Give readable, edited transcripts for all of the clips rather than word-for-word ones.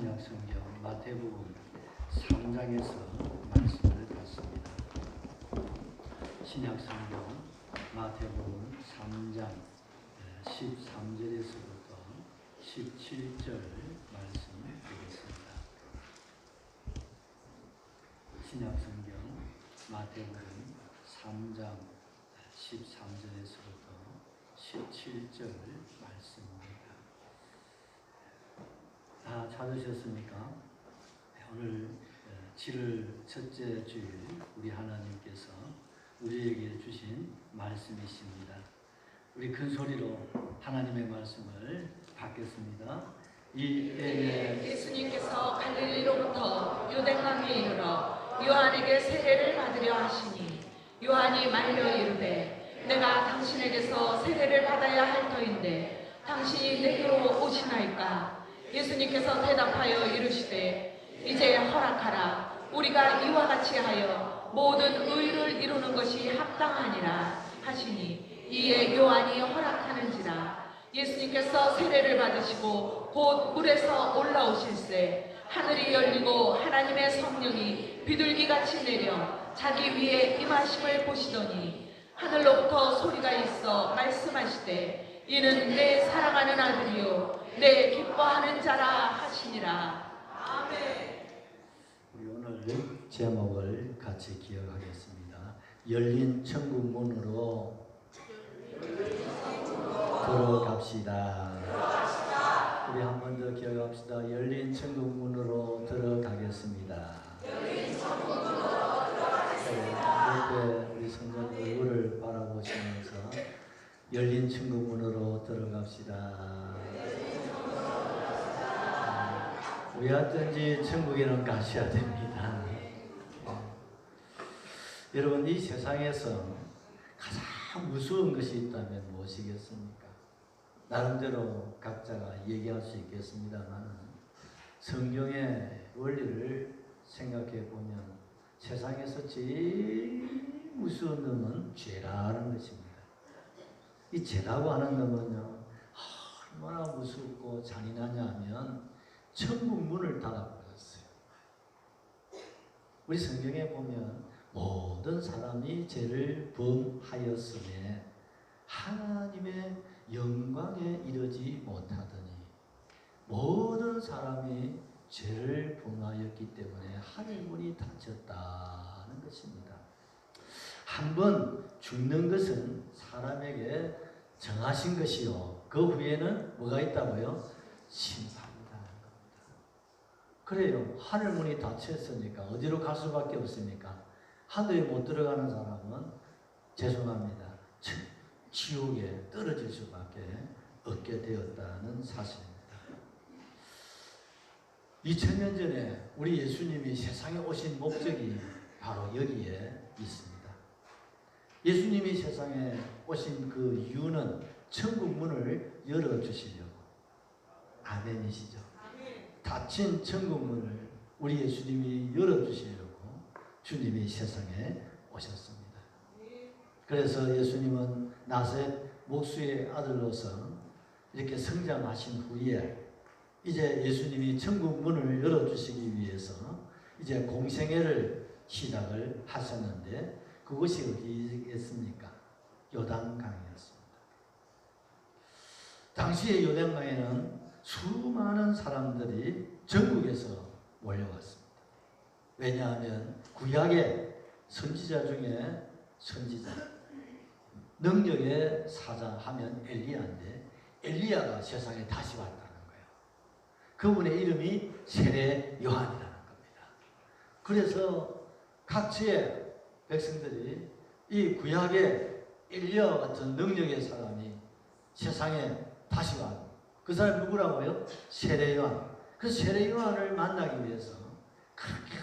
신약성경 마태복음 3장에서 말씀을 받습니다. 신약성경 마태복음 3장 13절에서부터 17절 말씀을 드리겠습니다. 신약성경 마태복음 3장 13절에서부터 17절 말씀입니다. 다 찾으셨습니까? 오늘 7월 첫째 주일 우리 하나님께서 우리에게 주신 말씀이십니다. 우리 큰 소리로 하나님의 말씀을 받겠습니다. 이 때에 예수님께서 갈릴리로부터 요단강에 이르러 요한에게 세례를 받으려 하시니 요한이 말려 이르되 내가 당신에게서 세례를 받아야 할 터인데 당신이 내게로 오시나이까? 예수님께서 대답하여 이르시되 이제 허락하라. 우리가 이와 같이 하여 모든 의를 이루는 것이 합당하니라 하시니 이에 요한이 허락하는지라. 예수님께서 세례를 받으시고 곧 물에서 올라오실새 하늘이 열리고 하나님의 성령이 비둘기같이 내려 자기 위에 임하심을 보시더니 하늘로부터 소리가 있어 말씀하시되 이는 내 사랑하는 아들이요 내 기뻐하는 자라 하시니라. 아멘. 우리 오늘 제목을 같이 기억하겠습니다. 열린 천국 문으로 들어갑시다. 우리 한 번 더 기억합시다. 열린 천국 문으로 들어가겠습니다. 열린 천국 문으로 들어가겠습니다. 이렇게 우리 성전 얼굴을 바라보시면서 열린 천국 문으로 들어갑시다. 우리 어쩐지 천국에는 가셔야 됩니다. 여러분, 이 세상에서 가장 무서운 것이 있다면 무엇이겠습니까? 나름대로 각자가 얘기할 수 있겠습니다만 성경의 원리를 생각해 보면 세상에서 제일 무서운 놈은 죄라는 것입니다. 이 죄라고 하는 놈은요, 얼마나 무섭고 잔인하냐 하면 천국 문을 닫아버렸어요. 우리 성경에 보면 모든 사람이 죄를 범하였으며 하나님의 영광에 이르지 못하더니 모든 사람이 죄를 범하였기 때문에 하늘 문이 닫혔다는 것입니다. 한번 죽는 것은 사람에게 정하신 것이요 그 후에는 뭐가 있다고요? 심판이라는 겁니다. 그래요. 하늘 문이 닫혔으니까 어디로 갈 수밖에 없습니까? 하늘에 못 들어가는 사람은 죄송합니다. 지옥에 떨어질 수밖에 없게 되었다는 사실입니다. 2000년 전에 우리 예수님이 세상에 오신 목적이 바로 여기에 있습니다. 예수님이 세상에 오신 그 이유는 천국 문을 열어주시려고. 아멘이시죠? 닫힌 천국 문을 우리 예수님이 열어주시려고 주님이 세상에 오셨습니다. 그래서 예수님은 나사렛 목수의 아들로서 이렇게 성장하신 후에 이제 예수님이 천국 문을 열어주시기 위해서 이제 공생애를 시작을 하셨는데 그것이 어디겠습니까? 요단강이었습니다. 당시의 요단강에는 수많은 사람들이 전국에서 몰려왔습니다. 왜냐하면 구약의 선지자 중에 선지자, 능력의 사자 하면 엘리야인데 엘리야가 세상에 다시 왔다는 거예요. 그분의 이름이 세례 요한이라는 겁니다. 그래서 각지의 백성들이 이 구약의 엘리야와 같은 능력의 사람이 세상에 다시 와. 그 사람이 누구라고요? 세례 요한. 그 세례 요한을 만나기 위해서 그렇게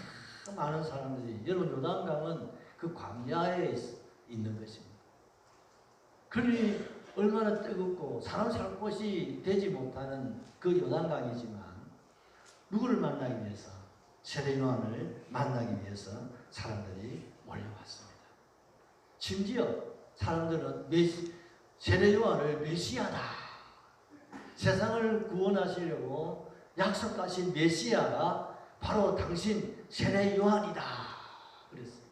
많은 사람들이, 여러분 요단강은 그 광야에 있는 것입니다. 그러니 얼마나 뜨겁고 사람 살 곳이 되지 못하는 그 요단강이지만 누구를 만나기 위해서? 세례 요한을 만나기 위해서 사람들이 몰려왔습니다. 심지어 사람들은 세례 요한을 메시아다, 세상을 구원하시려고 약속하신 메시아가 바로 당신 세례 요한이다 그랬어요.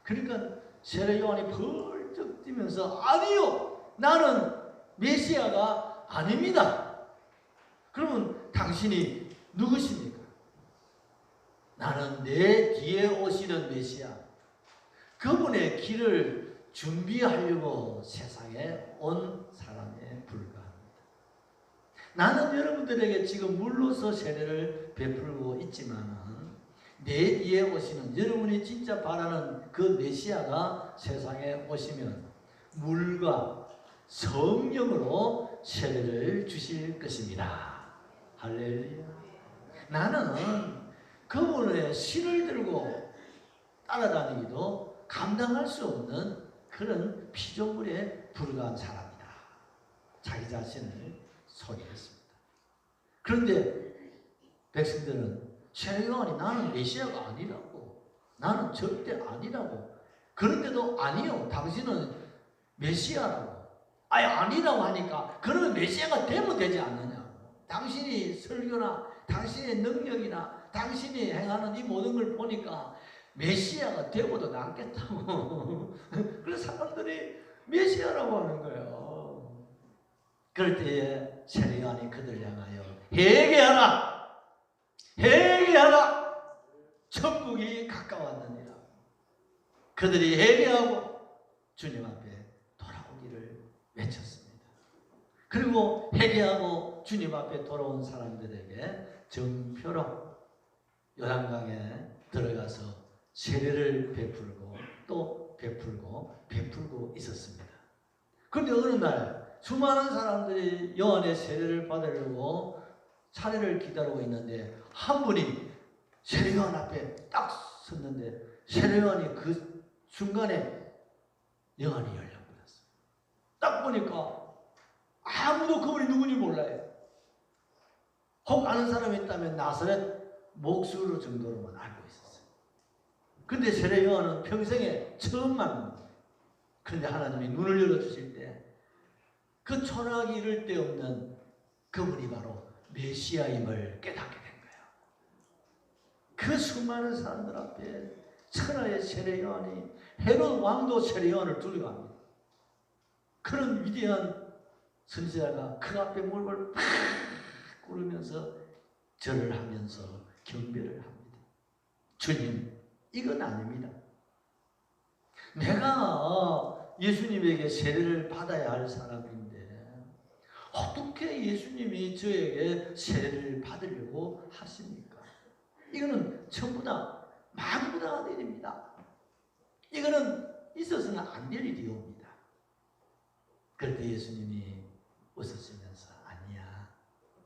그러니까 세례 요한이 벌쩍 뛰면서 아니요, 나는 메시아가 아닙니다. 그러면 당신이 누구십니까? 나는 내 뒤에 오시는 메시아, 그분의 길을 준비하려고 세상에 온 사람에 불과합니다. 나는 여러분들에게 지금 물로서 세례를 베풀고 있지만 내 뒤에 오시는, 여러분이 진짜 바라는 그 메시아가 세상에 오시면 물과 성령으로 세례를 주실 것입니다. 할렐루야. 나는 그분의 신을 들고 따라다니기도 감당할 수 없는 그런 피조물에 불과한 사람이다. 자기 자신을 소개했습니다. 그런데 백성들은 세례 요한이 나는 메시아가 아니라고, 나는 절대 아니라고, 그런데도 아니요, 당신은 메시아라고, 아예 아니라고 하니까 그러면 메시아가 되면 되지 않느냐고. 당신이 설교나 당신의 능력이나 당신이 행하는 이 모든 걸 보니까 메시아가 되고도 낫겠다고. 그래서 사람들이 메시아라고 하는 거예요. 그럴 때에 세례 요한이 그들 향하여 회개하라, 회개하라, 천국이 가까웠느니라. 그들이 회개하고 주님 앞에 돌아오기를 외쳤습니다. 그리고 회개하고 주님 앞에 돌아온 사람들에게 정표로 요단강에 들어가서 세례를 베풀고 또 베풀고 있었습니다. 그런데 어느 날 수많은 사람들이 요한의 세례를 받으려고 차례를 기다리고 있는데 한 분이 세례 요한 앞에 딱 섰는데 세례 요한이 그 순간에 영안이 열려버렸어요. 딱 보니까 아무도 그분이 누군지 몰라요. 혹 아는 사람이 있다면 나사렛 목수로 정도로만 알고 있었어요. 근데 세례 요한은 평생에 처음 만난 거예요. 그런데 하나님이 눈을 열어주실 때 그 초라하기 이를 데 없는 그분이 바로 메시아임을 깨닫게 된 거예요. 그 수많은 사람들 앞에 천하의 세례 요한이, 헤롯 왕도 세례 요한을 두려워합니다. 그런 위대한 선지자가 그 앞에 무릎을 팍 꿇으면서 절을 하면서 경배를 합니다. 주님, 이건 아닙니다. 내가 예수님에게 세례를 받아야 할 사람인데 어떻게 예수님이 저에게 세례를 받으려고 하십니까? 이거는 전부 다 마구당한 일입니다. 이거는 있어서는 안 될 일이옵니다. 그럴 때 예수님이 웃으시면서 아니야,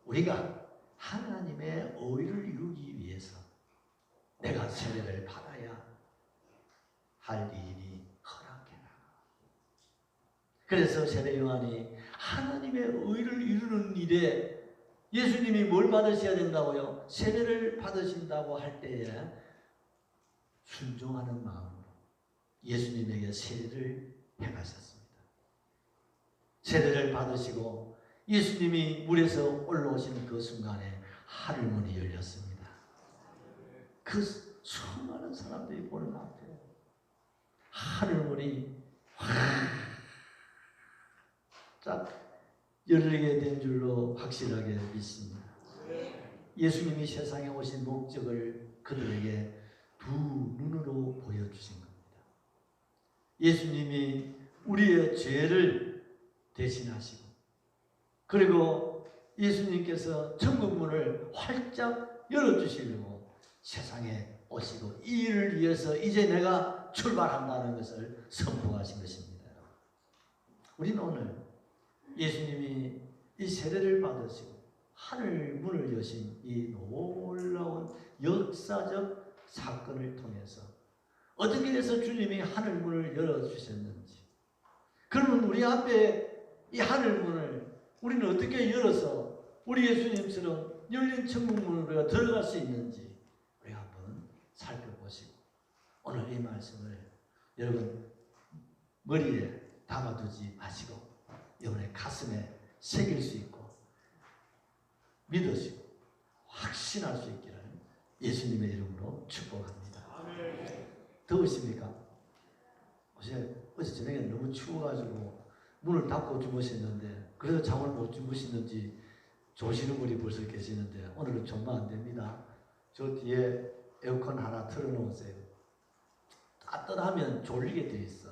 우리가 하나님의 의를 이루기 위해서 내가 세례를 받아야 할 일이 허락해라. 그래서 세례 요한이 하나님의 의를 이루는 일에 예수님이 뭘 받으셔야 된다고요? 세례를 받으신다고 할 때에 순종하는 마음으로 예수님에게 세례를 행하셨습니다. 세례를 받으시고 예수님이 물에서 올라오시는 그 순간에 하늘문이 열렸습니다. 그 수많은 사람들이 보는 앞에 하늘문이 쫙 열리게 된 줄로 확실하게 믿습니다. 예수님이 세상에 오신 목적을 그들에게 두 눈으로 보여주신 겁니다. 예수님이 우리의 죄를 대신하시고, 그리고 예수님께서 천국문을 활짝 열어주시려고 세상에 오시고 이 일을 위해서 이제 내가 출발한다는 것을 선포하신 것입니다. 우리는 오늘 예수님이 이 세례를 받으시고 하늘 문을 여신 이 놀라운 역사적 사건을 통해서 어떻게 해서 주님이 하늘 문을 열어주셨는지, 그러면 우리 앞에 이 하늘 문을 우리는 어떻게 열어서 우리 예수님처럼 열린 천국문으로 들어갈 수 있는지 우리가 한번 살펴보시고 오늘 이 말씀을 여러분 머리에 담아두지 마시고 여러분의 가슴에 새길 수 있고 믿으시고 확신할 수 있기를 예수님의 이름으로 축복합니다. 더우십니까? 어제 저녁에 너무 추워가지고 문을 닫고 주무셨는데, 그래도 잠을 못 주무시는지 조시는 분이 벌써 계시는데 오늘은 정말 안 됩니다. 저 뒤에 에어컨 하나 틀어놓으세요. 따뜻하면 졸리게 돼 있어.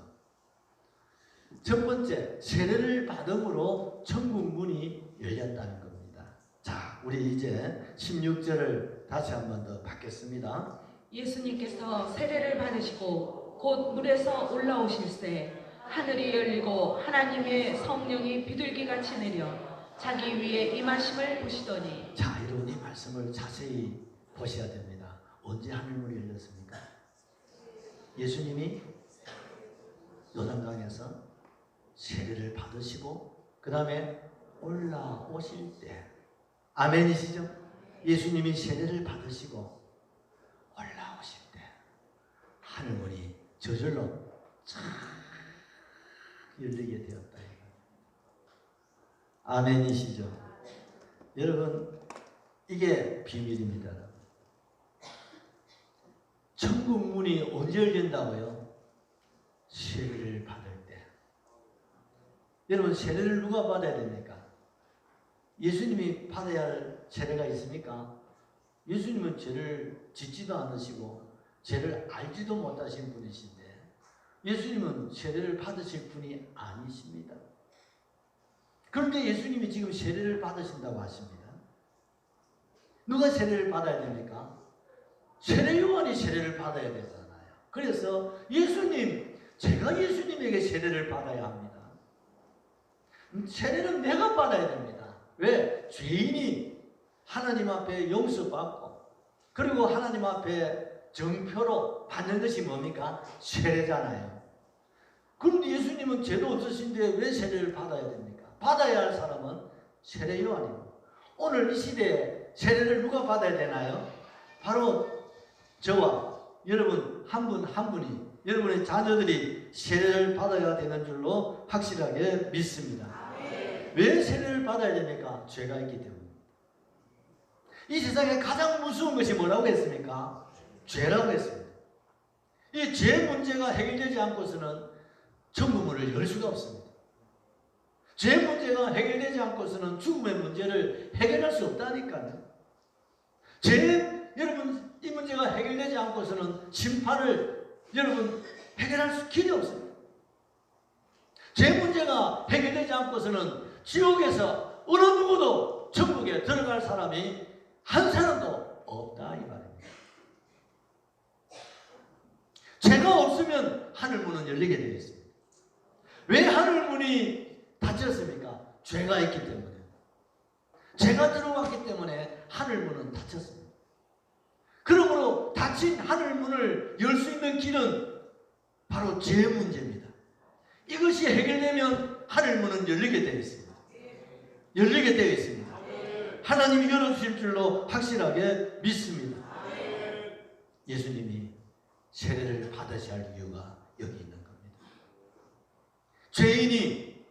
첫 번째, 세례를 받음으로 천국 문이 열렸다는 겁니다. 자, 우리 이제 16절을 다시 한 번 더 받겠습니다. 예수님께서 세례를 받으시고 곧 물에서 올라오실새 하늘이 열리고 하나님의 성령이 비둘기같이 내려 자기 위에 임하심을 보시더니. 자, 여러분 이 말씀을 자세히 보셔야 됩니다. 언제 하늘문이 열렸습니까? 예수님이 요단강에서 세례를 받으시고 그 다음에 올라오실 때, 아멘이시죠? 예수님이 세례를 받으시고 올라오실 때 하늘문이 저절로 쫙 열리게 되었다. 아멘이시죠? 여러분, 이게 비밀입니다. 천국 문이 언제 열린다고요? 세례를 받을 때. 여러분, 세례를 누가 받아야 됩니까? 예수님이 받아야 할 세례가 있습니까? 예수님은 죄를 짓지도 않으시고 죄를 알지도 못하신 분이신데 예수님은 세례를 받으실 분이 아니십니다. 그런데 예수님이 지금 세례를 받으신다고 하십니다. 누가 세례를 받아야 됩니까? 세례 요한이 세례를 받아야 되잖아요. 그래서 예수님, 제가 예수님에게 세례를 받아야 합니다. 세례는 내가 받아야 됩니다. 왜? 죄인이 하나님 앞에 용서받고 그리고 하나님 앞에 정표로 받는 것이 뭡니까? 세례잖아요. 그런데 예수님은 죄도 없으신데 왜 세례를 받아야 됩니까? 받아야 할 사람은 세례 요한입니다. 오늘 이 시대에 세례를 누가 받아야 되나요? 바로 저와 여러분 한 분 한 분이, 여러분의 자녀들이 세례를 받아야 되는 줄로 확실하게 믿습니다. 왜 세례를 받아야 됩니까? 죄가 있기 때문입니다. 이 세상에 가장 무서운 것이 뭐라고 했습니까? 죄라고 했습니다. 이 죄 문제가 해결되지 않고서는 천국 문을 열 수가 없습니다. 죄 문제가 해결되지 않고서는 죽음의 문제를 해결할 수 없다니까요. 여러분, 이 문제가 해결되지 않고서는 심판을 여러분 해결할 길이 없습니다. 죄 문제가 해결되지 않고서는 지옥에서 어느 누구도 천국에 들어갈 사람이 한 사람도 없다 이 말입니다. 죄가 없으면 하늘문은 열리게 되어 있습니다. 왜 하늘문이 닫혔습니까? 죄가 있기 때문에. 죄가 들어왔기 때문에 하늘문은 닫혔습니다. 그러므로 닫힌 하늘문을 열 수 있는 길은 바로 죄 문제입니다. 이것이 해결되면 하늘문은 열리게 되어 있습니다. 열리게 되어 있습니다. 하나님이 열어주실 줄로 확실하게 믿습니다. 예수님이 세례를 받으셔야 할 이유가 여기 있는 겁니다. 죄인이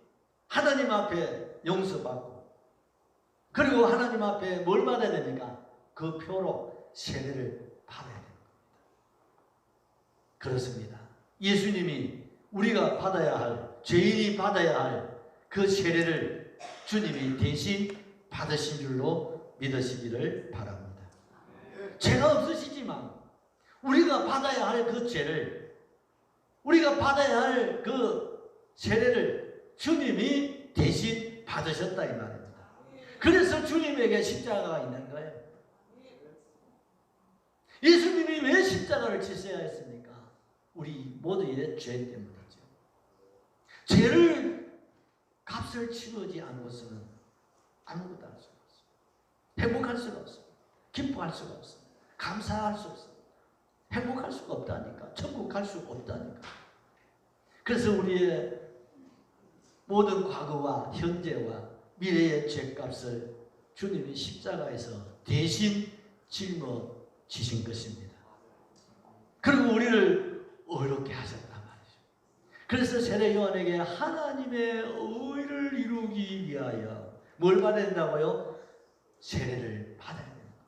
하나님 앞에 용서받고 그리고 하나님 앞에 뭘 받아야 됩니까? 그 표로 세례를 받아야 됩니다. 그렇습니다. 예수님이 우리가 받아야 할, 죄인이 받아야 할 그 세례를 주님이 대신 받으신 줄로 믿으시기를 바랍니다. 죄가 없으시지만 우리가 받아야 할 그 죄를, 우리가 받아야 할 그 세례를 주님이 대신 받으셨다 이 말입니다. 그래서 주님에게 십자가가 있는 거예요. 예수님이 왜 십자가를 지셔야 했습니까? 우리 모두의 죄 때문이죠. 죄를 값을 치르지 않고서는 아무것도 할 수가 없습니다. 행복할 수가 없습니다. 기뻐할 수가 없습니다. 감사할 수 없습니다. 행복할 수가 없다니까. 천국 갈 수가 없다니까. 그래서 우리의 모든 과거와 현재와 미래의 죄값을 주님이 십자가에서 대신 짊어지신 것입니다. 그리고 우리를 의롭게 하셨단 말이죠. 그래서 세례 요한에게 하나님의 의를 이루기 위하여 뭘 받아야 된다고요? 세례를 받아야 됩니다.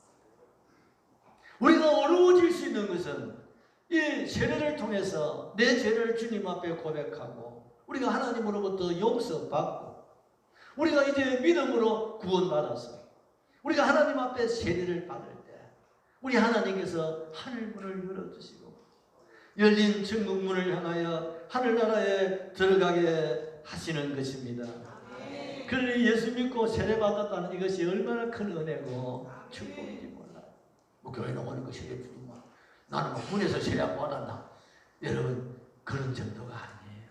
있는 것은 이 세례를 통해서 내 죄를 주님 앞에 고백하고 우리가 하나님으로부터 용서받고 우리가 이제 믿음으로 구원받아서 우리가 하나님 앞에 세례를 받을 때 우리 하나님께서 하늘문을 열어주시고 열린 천국문을 향하여 하늘나라에 들어가게 하시는 것입니다. 그러니 예수 믿고 세례받았다는 이것이 얼마나 큰 은혜고 축복인지 몰라요. 뭐 교회 나오는 거 세례 주는 거 나는 뭐 군에서 세례 안 받았나? 여러분 그런 정도가 아니에요.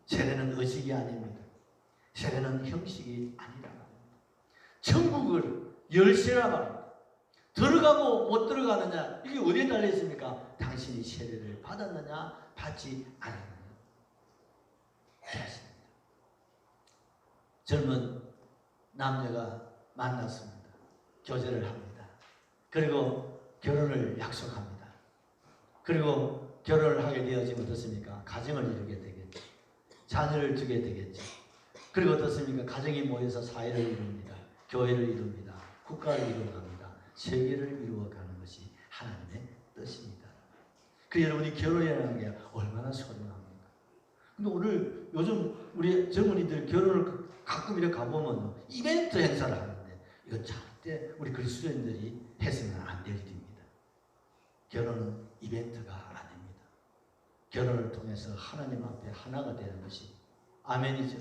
세례는 의식이 아닙니다. 세례는 형식이 아니라 말입니다. 천국을 열쇠라 말입니다. 들어가고 못 들어가느냐 이게 어디에 달려 있습니까? 당신이 세례를 받았느냐 받지 않았느냐. 그렇습니다. 젊은 남녀가 만났습니다. 교제를 합니다. 그리고 결혼을 약속합니다. 그리고 결혼을 하게 되어지면 어떻습니까? 가정을 이루게 되겠죠. 자녀를 두게 되겠죠. 그리고 어떻습니까? 가정이 모여서 사회를 이룹니다. 교회를 이룹니다. 국가를 이루어갑니다. 세계를 이루어가는 것이 하나님의 뜻입니다. 그 여러분이 결혼이라는 게 얼마나 소중합니까? 근데 오늘 요즘 우리 젊은이들 결혼을 가끔 이렇게 가보면 이벤트 행사를 하는데 이건 절대 우리 그리스도인들이 해서는 안 될 일입니다. 결혼은 이벤트가 아닙니다. 결혼을 통해서 하나님 앞에 하나가 되는 것이 아멘이죠.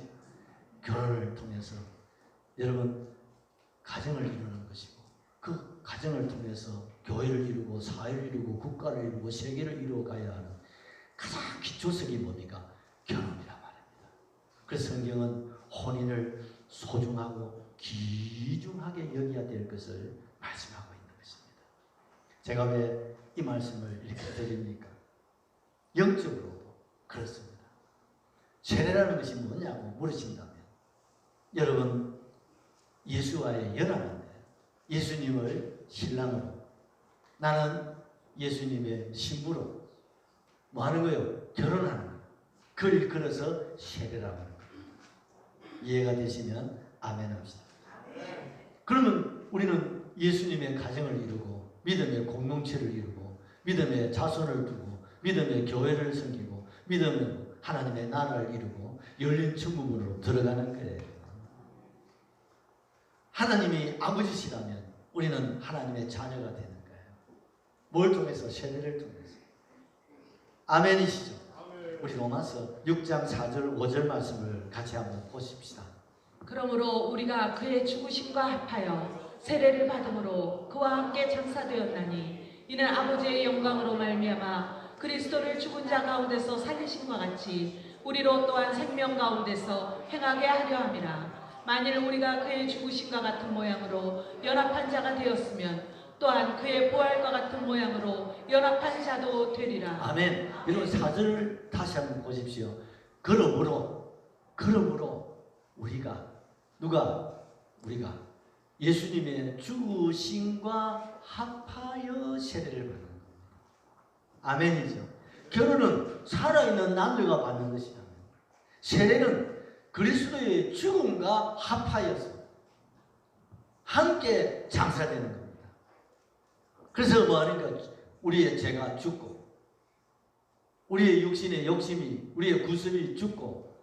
결혼을 통해서 여러분 가정을 이루는 것이고 그 가정을 통해서 교회를 이루고 사회를 이루고 국가를 이루고 세계를 이루어가야 하는 가장 기초석이 뭡니까? 결혼이란 말입니다. 그래서 성경은 혼인을 소중하고 귀중하게 여겨야 될 것을 말씀하고 있는 것입니다. 제가 왜 이 말씀을 이렇게 드립니까? 영적으로도 그렇습니다. 세례라는 것이 뭐냐고 물으신다면 여러분 예수와의 연합인데 예수님을 신랑으로 나는 예수님의 신부로 뭐 하는 거예요? 결혼하는 거예요. 그걸 일컬어서 세례라고 하는 거예요. 이해가 되시면 아멘 합시다. 그러면 우리는 예수님의 가정을 이루고 믿음의 공동체를 이루고 믿음의 자손을 두고 믿음의 교회를 섬기고 믿음의 하나님의 나라를 이루고 열린 천국문으로 들어가는 거예요. 하나님이 아버지시라면 우리는 하나님의 자녀가 되는 거예요. 뭘 통해서? 세례를 통해서. 아멘이시죠? 우리 로마서 6장 4절 5절 말씀을 같이 한번 보십시다. 그러므로 우리가 그의 죽으심과 합하여 세례를 받음으로 그와 함께 장사되었나니 이는 아버지의 영광으로 말미암아 그리스도를 죽은 자 가운데서 살리심과 같이 우리로 또한 생명 가운데서 행하게 하려 함이라. 만일 우리가 그의 죽으심과 같은 모양으로 연합한 자가 되었으면 또한 그의 부활과 같은 모양으로 연합한 자도 되리라. 아멘. 여러분 4절을 다시 한번 보십시오. 그러므로 우리가 예수님의 죽으심과 합하여 세례를 받는 겁니다. 아멘이죠. 결혼은 살아있는 남녀가 받는 것이다. 세례는 그리스도의 죽음과 합하여서 함께 장사되는 겁니다. 그래서 뭐하니까 우리의 죄가 죽고 우리의 육신의 욕심이 우리의 구습이 죽고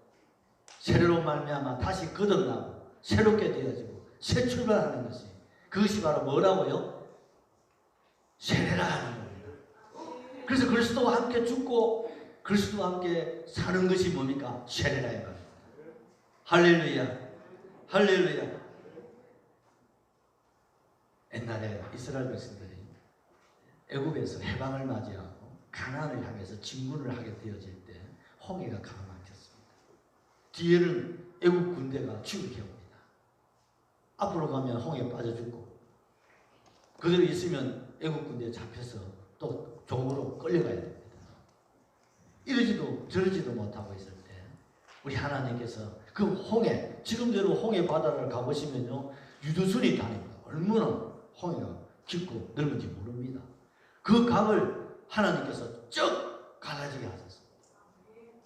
세례로 말미암아 다시 거듭나고 새롭게 되어지고 새 출발하는 것이 그것이 바로 뭐라고요? 세례라 하는 겁니다. 그래서 그리스도와 함께 죽고 그리스도와 함께 사는 것이 뭡니까? 세례라 이 말입니다. 할렐루야, 할렐루야. 옛날에 이스라엘 백성들이 애굽에서 해방을 맞이하고 가나안을 향해서 진군을 하게 되어질 때 홍해가 가로막혔습니다. 뒤에는 애굽 군대가 추격해 옵니다. 앞으로 가면 홍해에 빠져 죽고 그대로 있으면 애국 군대에 잡혀서 또 종으로 끌려가야 됩니다. 이러지도 저러지도 못하고 있을 때 우리 하나님께서 그 홍해, 지금대로 홍해 바다를 가보시면요 유도선이 다닙니다. 얼마나 홍해가 깊고 넓은지 모릅니다. 그 강을 하나님께서 쭉 갈라지게 하셨습니다.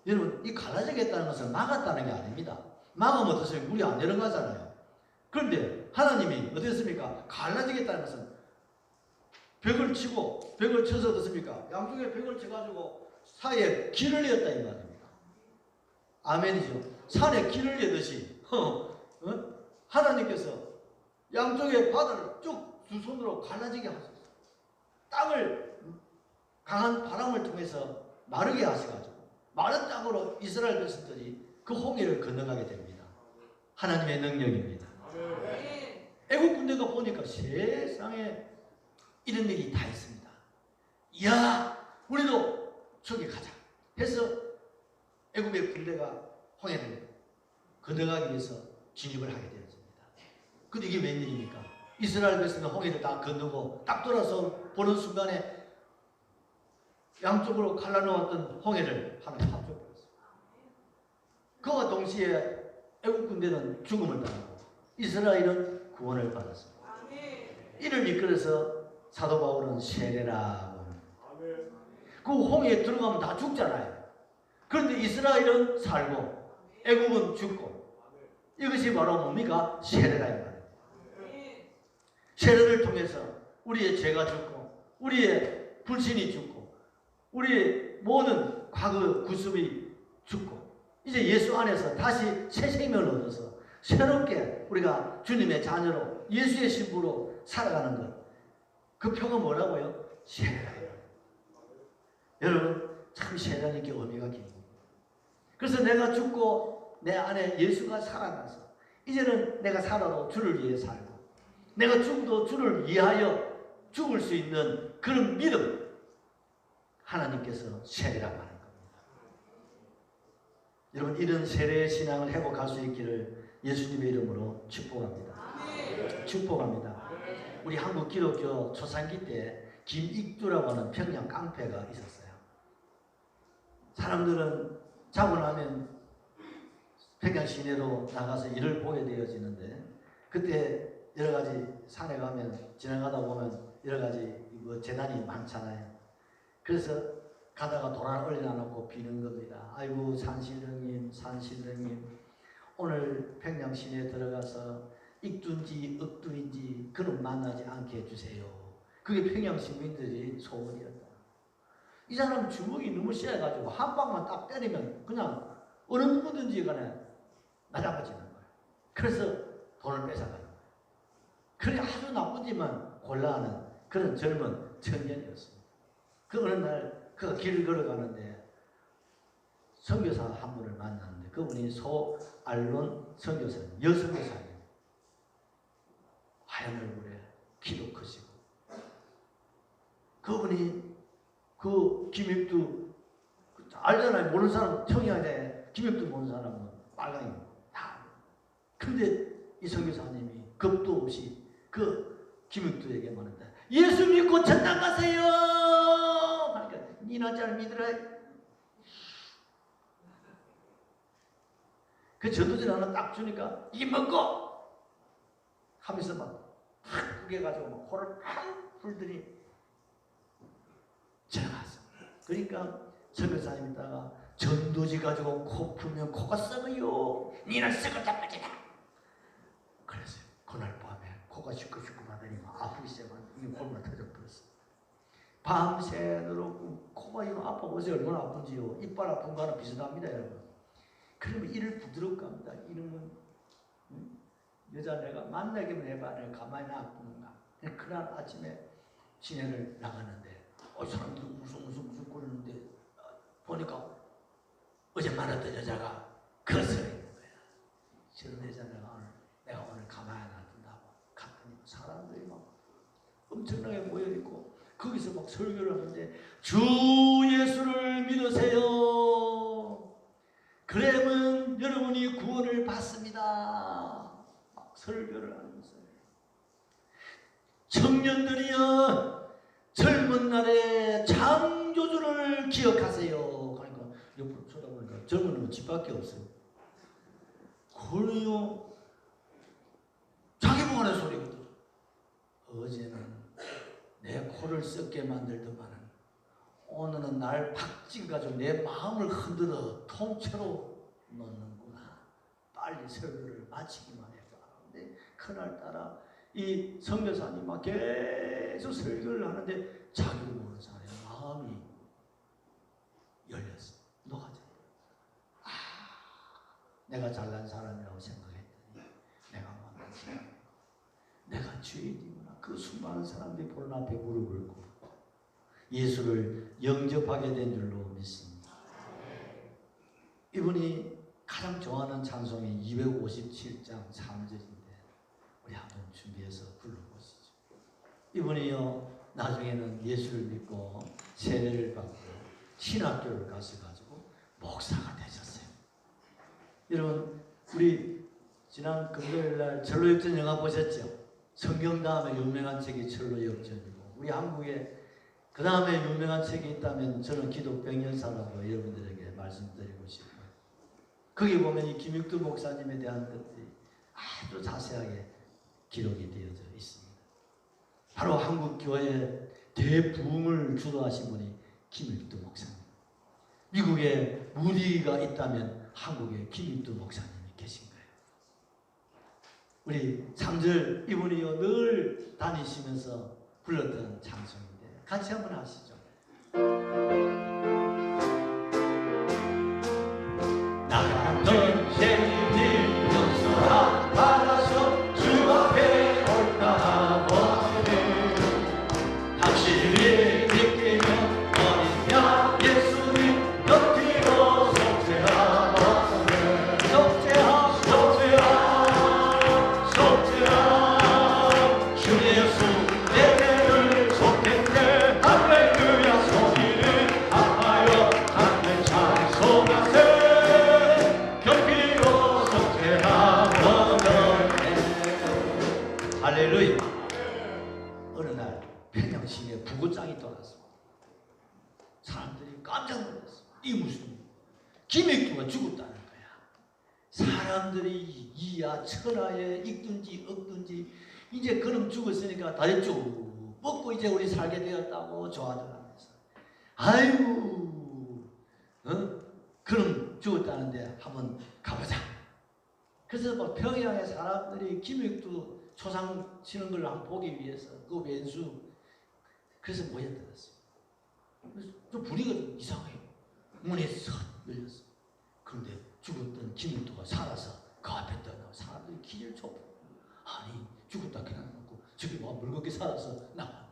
여러분 이 갈라지게 했다는 것은 막았다는 게 아닙니다. 막으면 어떠세요? 물이 안 내려가잖아요. 그런데 하나님이 어땠습니까? 갈라지겠다는 것은 벽을 치고 벽을 쳐서 어떻습니까? 양쪽에 벽을 쳐가지고 사이에 길을 내었다 이 말입니다. 아멘이죠. 산에 길을 내듯이 하나님께서 양쪽에 바다를 쭉 두 손으로 갈라지게 하셨어요. 땅을 강한 바람을 통해서 마르게 하셔가지고 마른 땅으로 이스라엘 백성들이 그 홍해를 건너가게 됩니다. 하나님의 능력입니다. 애국 군대가 보니까 세상에 이런 일이 다 있습니다. 이야, 우리도 저기 가자 해서 애국의 군대가 홍해를 건너가기 위해서 진입을 하게 되었습니다. 근데 이게 웬일입니까? 이스라엘 백성은 홍해를 다 건너고 딱 돌아서 보는 순간에 양쪽으로 갈라놓았던 홍해를 하나님 합쳐버렸어요. 그와 동시에 애국 군대는 죽음을 당하고 이스라엘은 구원을 받았습니다. 이를 이끌어서 사도 바울은 세례라고 합니다. 그 홍해에 들어가면 다 죽잖아요. 그런데 이스라엘은 살고 애국은 죽고, 이것이 바로 뭡니까? 세례라 이 말이에요. 세례를 통해서 우리의 죄가 죽고 우리의 불신이 죽고 우리의 모든 과거 구습이 죽고 이제 예수 안에서 다시 새 생명을 얻어서 새롭게 우리가 주님의 자녀로 예수의 신부로 살아가는 것, 그 표가 뭐라고요? 세례라요. 여러분 참 세례라는 게 의미가 깊습니다. 그래서 내가 죽고 내 안에 예수가 살아나서 이제는 내가 살아도 주를 위해 살고 내가 죽어도 주를 위하여 죽을 수 있는 그런 믿음, 하나님께서 세례라고 하는 겁니다. 여러분 이런 세례의 신앙을 회복할 수 있기를 예수님의 이름으로 축복합니다. 축복합니다. 우리 한국 기독교 초창기 때 김익두라고 하는 평양 깡패가 있었어요. 사람들은 자고 나면 평양 시내로 나가서 일을 보게 되어지는데, 그때 여러 가지 산에 가면 지나가다 보면 여러 가지 재난이 많잖아요. 그래서 가다가 도란 올려놓고 비는 겁니다. 아이고 산신령님, 산신령님, 오늘 평양 시내에 들어가서 익두인지 억두인지 그런 만나지 않게 해주세요. 그게 평양 시민들이 소원이었다. 이 사람 주먹이 너무 세가지고 한 방만 딱 때리면 그냥 어느 누구든지 간에 맞아버지는 거예요. 그래서 돈을 뺏어가는 거예요. 그래 아주 나쁘지만 곤란한 그런 젊은 청년이었습니다. 그 어느 날 그가 길을 걸어가는데 선교사 한 분을 만났는데 그분이 소알론 선교사님, 여선교사님, 하얀 얼굴에 키도 크시고, 그분이 그 김익두 알잖아요. 모르는 사람 청양대 김익두 모르는 사람은 빨강이 다. 근데 이 선교사님이 겁도 없이 그 김익두에게 말한다. 예수 믿고 천당 가세요. 그러니까 니나 잘 믿으라. 그 전도진 하나 딱 주니까 이 먹고 하면서 막 탁 구겨가지고 막 코를 팍 풀더니 지나갔어. 그러니까 선교사님 있다가 전도지 가지고 코 풀면 코가 썩어요. 니는 썩어 잡아지라. 그랬어요. 그날 밤에 코가 시끄시끄 하더니 아프기 시작하면 이 홀만 터져버렸어. 밤새도록 코가 이거 아파보세요. 얼마나 아픈지요. 이빨 아픈 거랑 비슷합니다, 여러분. 그러면 이를 부드럽게 합니다. 이름은 여자 내가 만나기만 해봐. 내가 가만히 아픈가. 그날 아침에 시내를 나가는데 사람들이 우승 거리는데 보니까 어제 말했던 여자가 거슬러 있는 거야. 저런 여자 내가 오늘 가만히 놔둔다고 갔더니 사람들이 막 엄청나게 모여있고 거기서 막 설교를 하는데 주 예수를 믿으세요. 그러면 여러분이 구원을 받습니다. 막 설교를 하면서 청년들이여 젊은 날에 창조주를 기억하세요. 그러니까 옆으로 쳐다보니까 젊은 놈은 집밖에 없어요. 그래요. 자기 보관의 소리거든. 어제는 내 코를 썩게 만들더만은 오늘은 날 박진가지고 내 마음을 흔들어 통째로 놓는구나. 빨리 설교를 마치기만 해봐. 근데 그날따라 이 선교사님 막 계속 계속 설교를 하는데 자기도 모르는 사람의 마음이 열렸어. 녹아져. 아, 내가 잘난 사람이라고 생각했더니 내가 만난 사람, 내가 죄인이구나. 그 수많은 사람들이 보는 앞에 무릎을 꿇고 예수를 영접하게 된 줄로 믿습니다. 이분이 가장 좋아하는 찬송이 257장 3절인데 우리 한번 준비해서 불러보시죠. 이분이요 나중에는 예수를 믿고 세례를 받고 신학교를 가셔가지고 목사가 되셨어요. 여러분 우리 지난 금요일날 철로역전 영화 보셨죠? 성경 다음에 유명한 책이 철로역전이고 우리 한국에 그 다음에 유명한 책이 있다면 저는 기독병연사라고 여러분들에게 말씀드리고 싶어요. 거기 보면 이 김육두 목사님에 대한 것들이 아주 자세하게 기록이 되어져 있습니다. 바로 한국 교회의 대부흥을 주도하신 분이 김육두 목사님. 미국에 무디가 있다면 한국에 김육두 목사님이 계신 거예요. 우리 3절 이분이요 늘 다니시면서 불렀던 찬송인데 같이 한번 하시죠. 나갔던 죄인이 용서하 받아서 주 앞에 올까 하거든 당신이 믿기며 어리냐 예수님 곁으로 속죄하거든 속죄하 주 예수 내게를 속했네 할렐루야 소리를 아파요 하늘 찬송하세 할렐루야. 어느 날 평양시내 부고장이 떠났습니다. 사람들이 깜짝 놀랐어. 이 무슨 김익두가 죽었다는 거야. 사람들이 이야 천하에 읽든지 얻든지 이제 그놈 죽었으니까 다 쭉 먹고 이제 우리 살게 되었다고 좋아하더라면서 아이고 그놈 죽었다는데 한번 가보자. 그래서 뭐 평양의 사람들이 김익두 초상 치는 걸 한번 보기 위해서 그 왼수 그래서 모여들었어요. 그래서 좀 분위기가 좀 이상해요. 문에 서 열렸어. 그런데 죽었던 김익두가 살아서 그 앞에 떠나 사람들이 기절 쳐. 아니 죽었다 그냥 놓고 저기 뭐 물겁게 살아서 나와.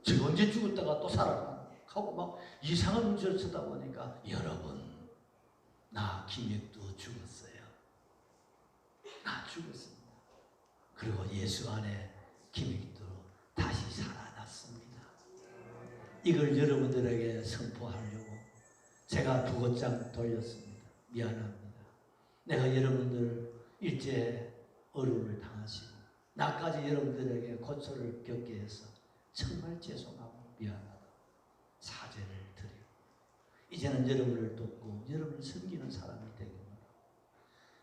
저기 언제 죽었다가 또 살아나 하고 막 이상한 눈치를 쳐다보니까 여러분 나 김익두 죽었어요. 나 죽었습니다. 그리고 예수 안에 김익두 다시 살아났습니다. 이걸 여러분들에게 선포하려고 제가 부고장 돌렸습니다. 미안합니다. 내가 여러분들 일제 어려움을 당하시고 나까지 여러분들에게 고초를 겪게 해서 정말 죄송하고 미안하다 사죄를 드리고 이제는 여러분을 돕고 여러분을 섬기는 사람이 되겠습니다.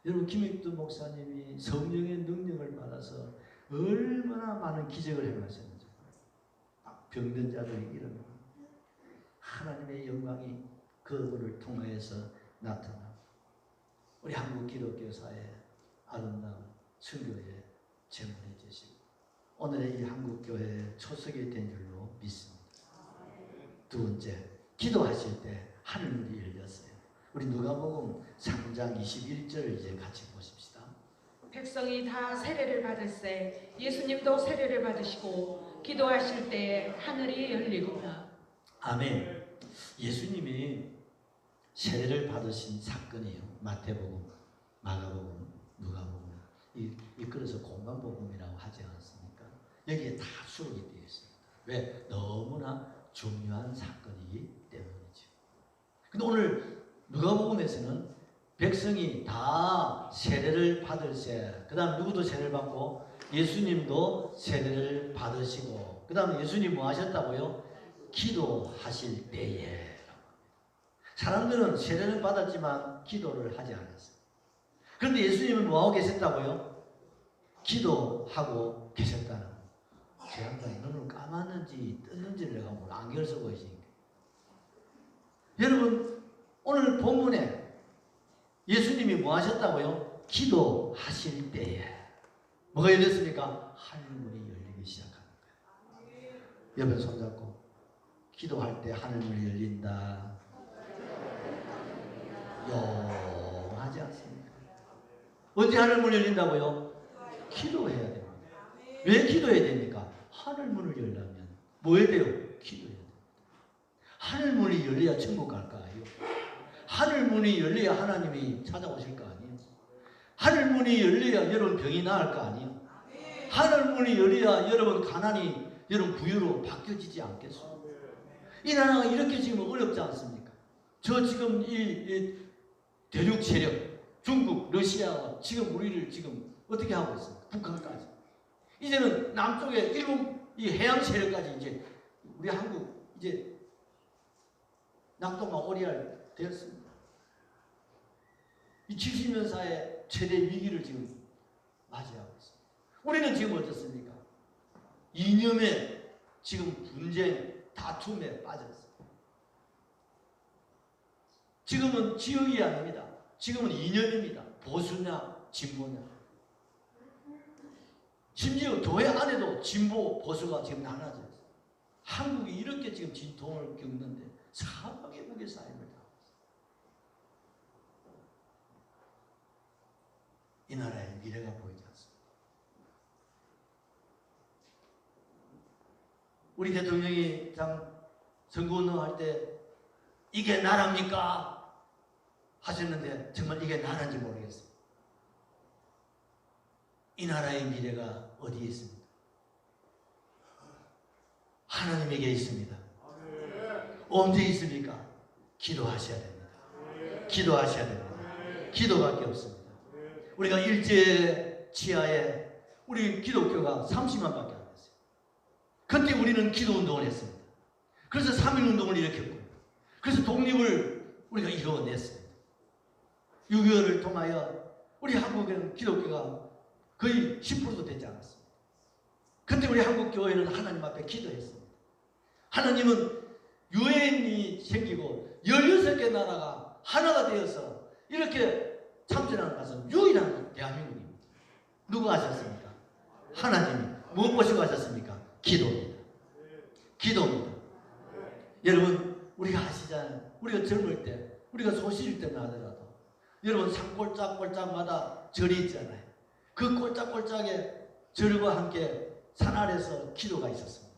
여러분 김익두 목사님이 성령의 능력을 받아서 얼마나 많은 기적을 행하셨는지 병든 자들이 일어나고 하나님의 영광이 그분을 통하여서 나타나고 우리 한국 기독교사의 아름다운 선교의 제물이 되시고 오늘의 이 한국교회의 초석이 된 줄로 믿습니다. 두 번째, 기도하실 때 하늘문이 열렸어요. 우리 누가복음 3장 21절 이제 같이 보십시다. 백성이 다 세례를 받을세 예수님도 세례를 받으시고 기도하실 때 하늘이 열리구나. 아멘. 예수님이 세례를 받으신 사건이에요. 마태복음, 마가복음, 누가복음 이끌어서 공간복음이라고 하지 않습니까? 여기에 다 수록이 되어 있습니다. 왜? 너무나 중요한 사건이기 때문이죠. 근데 오늘 누가복음에서는 백성이 다 세례를 받을세. 그 다음 누구도 세례를 받고 예수님도 세례를 받으시고 그 다음에 예수님 뭐 하셨다고요? 기도하실 때에. 사람들은 세례를 받았지만 기도를 하지 않았어요. 그런데 예수님은 뭐하고 계셨다고요? 기도하고 계셨다는 거예요. 제 양반이 눈을 감았는지 떴는지를 내가 뭘 안경을 쓰고 계시니까. 여러분 오늘 본문에 예수님이 뭐 하셨다고요? 기도하실 때에 뭐가 열렸습니까? 하늘문이 열리기 시작하는 거예요. 옆에 손잡고 기도할 때 하늘문이 열린다. 용하지 않습니까? 언제 하늘문이 열린다고요? 기도해야 됩니다. 왜 기도해야 됩니까? 하늘문을 열려면 뭐 해야 돼요? 기도해야 됩니다. 하늘문이 열려야 천국 갈 거 아니에요? 하늘문이 열려야 하나님이 찾아오실 거 아니에요? 하늘문이 열려야 여러분 병이 나을 거 아니에요? 하늘문이 열려야 여러분 가난이 여러분 부유로 바뀌어지지 않겠어요? 이 나라가 이렇게 지금 어렵지 않습니까? 저 지금 이 대륙 세력, 중국, 러시아가 지금 우리를 지금 어떻게 하고 있습니까? 북한까지. 이제는 남쪽에 일본 이 해양 세력까지 이제 우리 한국 이제 낙동강 오리알 되었습니다. 이 70년 사이에 최대 위기를 지금 맞이하고 있습니다. 우리는 지금 어떻습니까? 이념에 지금 분쟁, 다툼에 빠졌습니다. 지금은 지역이 아닙니다. 지금은 이념입니다. 보수냐, 진보냐. 심지어 교회 안에도 진보, 보수가 지금 나눠져 있어요. 한국이 이렇게 지금 진통을 겪는데 사방에 무게 쌓임을 당하고 있어요. 이 나라의 미래가 보이지 않습니다. 우리 대통령이 선거운동할 때 이게 나라입니까? 하셨는데 정말 이게 나라인지 모르겠어요. 이 나라의 미래가 어디에 있습니까? 하나님에게 있습니다. 언제 있습니까? 기도하셔야 됩니다. 기도하셔야 됩니다. 기도밖에 없습니다. 우리가 일제 치하에 우리 기독교가 30만밖에 안 됐어요. 그때 우리는 기도운동을 했습니다. 그래서 3.1운동을 일으켰고요. 그래서 독립을 우리가 이루어냈습니다. 6.25를 통하여 우리 한국에는 기독교가 거의 10%도 되지 않았습니다. 그때 우리 한국 교회는 하나님 앞에 기도했습니다. 하나님은 유엔이 생기고 16개 나라가 하나가 되어서 이렇게 참전하는 것은 유일한 대한민국입니다. 누가 하셨습니까? 하나님이. 무엇 보시고 하셨습니까? 기도입니다. 기도입니다. 여러분 우리가 아시잖아요. 우리가 젊을 때 우리가 소실일 때만 하더라도 여러분 산골짜골짜마다 절이 있잖아요. 그 꼴짝꼴짝에 절과 함께 산 아래서 기도가 있었습니다.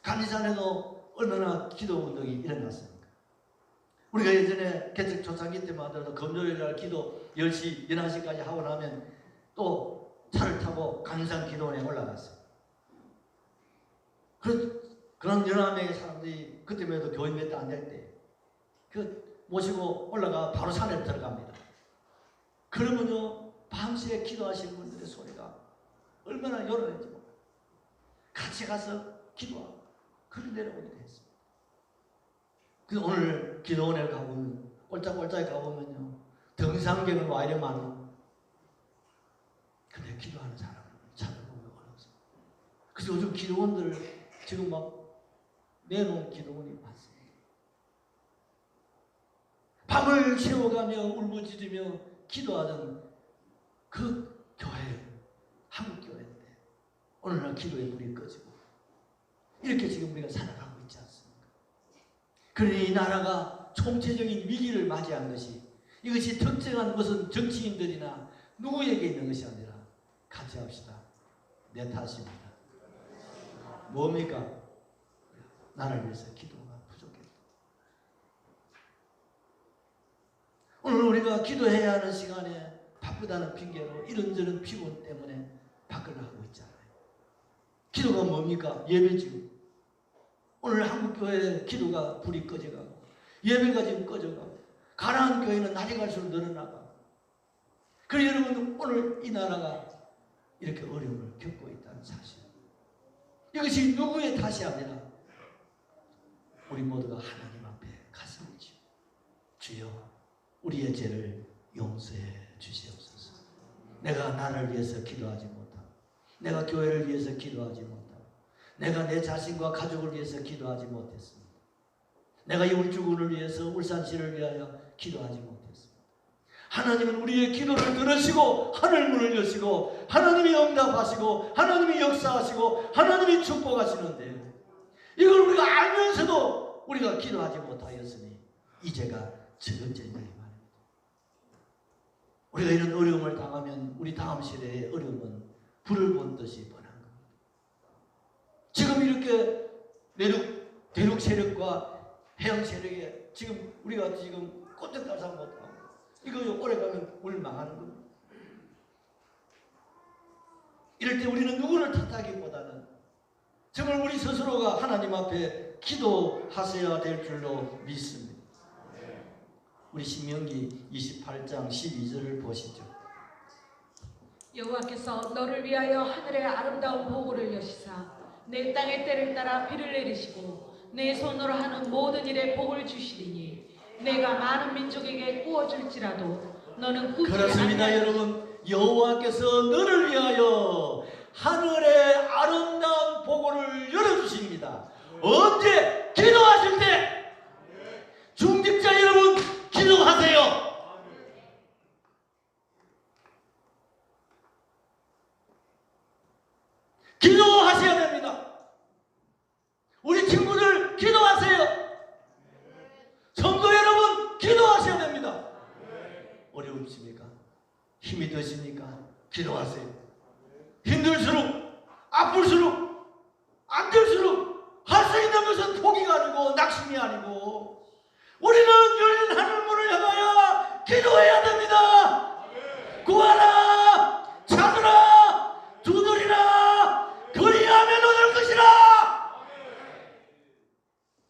간이산에도 얼마나 기도 운동이 일어났습니까? 우리가 예전에 개척 초창기 때만 하더라도 금요일날 기도 10시, 11시까지 하고 나면 또 차를 타고 간이산 기도원에 올라갔어요. 그런 11명의 사람들이 그때만 해도 교인 몇 대 안 될 때 모시고 올라가 바로 산에 들어갑니다. 그러면요 밤새 기도하시는 분들의 소리가 얼마나 요란한지 몰라요. 같이 가서 기도하고 그리 내려오기도 했습니다. 그 오늘 기도원에 가보면 꼴짝꼴짝에 가보면요 등산객은 와 이래 많아. 근데 기도하는 사람을 찾아보면 어렵습니다. 그래서 요즘 기도원들 지금 막 내놓은 기도원이 많습니다. 밤을 새워가며 울부짖으며 기도하던 그 교회, 한국 교회인데 오늘날 기도의 불이 꺼지고 이렇게 지금 우리가 살아가고 있지 않습니까? 그러니 이 나라가 총체적인 위기를 맞이한 것이 이것이 특정한 무슨 정치인들이나 누구에게 있는 것이 아니라 같이 합시다. 내 탓입니다. 뭡니까? 나를 위해서 기도가 부족했다. 오늘 우리가 기도해야 하는 시간에 바쁘다는 핑계로 이런저런 피곤 때문에 밖을 나가고 있잖아요. 기도가 뭡니까? 예배지요. 오늘 한국교회 기도가 불이 꺼져가고 예배가 지금 꺼져가고 가난한 교회는 날이 갈수록 늘어나가고 그래서 여러분 오늘 이 나라가 이렇게 어려움을 겪고 있다는 사실, 이것이 누구의 탓이 아니라 우리 모두가 하나님 앞에 가슴이죠. 주여 우리의 죄를 용서해 주시옵소서. 내가 나를 위해서 기도하지 못하고 내가 교회를 위해서 기도하지 못하고 내가 내 자신과 가족을 위해서 기도하지 못했습니다. 내가 이울주군을 위해서 울산시를 위하여 기도하지 못했습니다. 하나님은 우리의 기도를 들으시고 하늘문을 여시고 하나님이 응답하시고 하나님이 역사하시고 하나님이 축복하시는데 이걸 우리가 알면서도 우리가 기도하지 못하였으니 이제가 저금죄냐 이 말입니다. 우리가 이런 어려움을 당하면 우리 다음 세대의 어려움은 불을 본 듯이 뻔한 겁니다. 지금 이렇게 대륙 세력과 해양 세력에 지금 우리가 지금 꼼짝달싹 못하고 이거 오래 가면 우리 망하는 겁니다. 이럴 때 우리는 누구를 탓하기보다는 정말 우리 스스로가 하나님 앞에 기도하셔야 될 줄로 믿습니다. 우리 신명기 28장 12절을 보시죠. 여호와께서 너를 위하여 하늘의 아름다운 보고를 여시사 내 땅의 때를 따라 비를 내리시고 내 손으로 하는 모든 일에 복을 주시리니 내가 많은 민족에게 구워줄지라도 너는 꾸지 그렇습니다. 아니하리라. 여러분, 여호와께서 너를 위하여 하늘의 아름다운 보고를 열어주십니다. 언제? 기도하실 때. 중직자 여러분, 기도하세요. 기도하셔야 됩니다. 우리 친구들 기도하세요. 성도 여러분 기도하셔야 됩니다. 어려우십니까? 힘이 드십니까? 기도하세요. 힘들수록, 아플수록, 안 될수록 할 수 있는 것은 포기가 아니고 낙심이 아니고 우리는 열린 하늘문을 향하여 기도해야 됩니다. 구하라, 찾으라, 두드리라, 그리하면 얻을 것이라.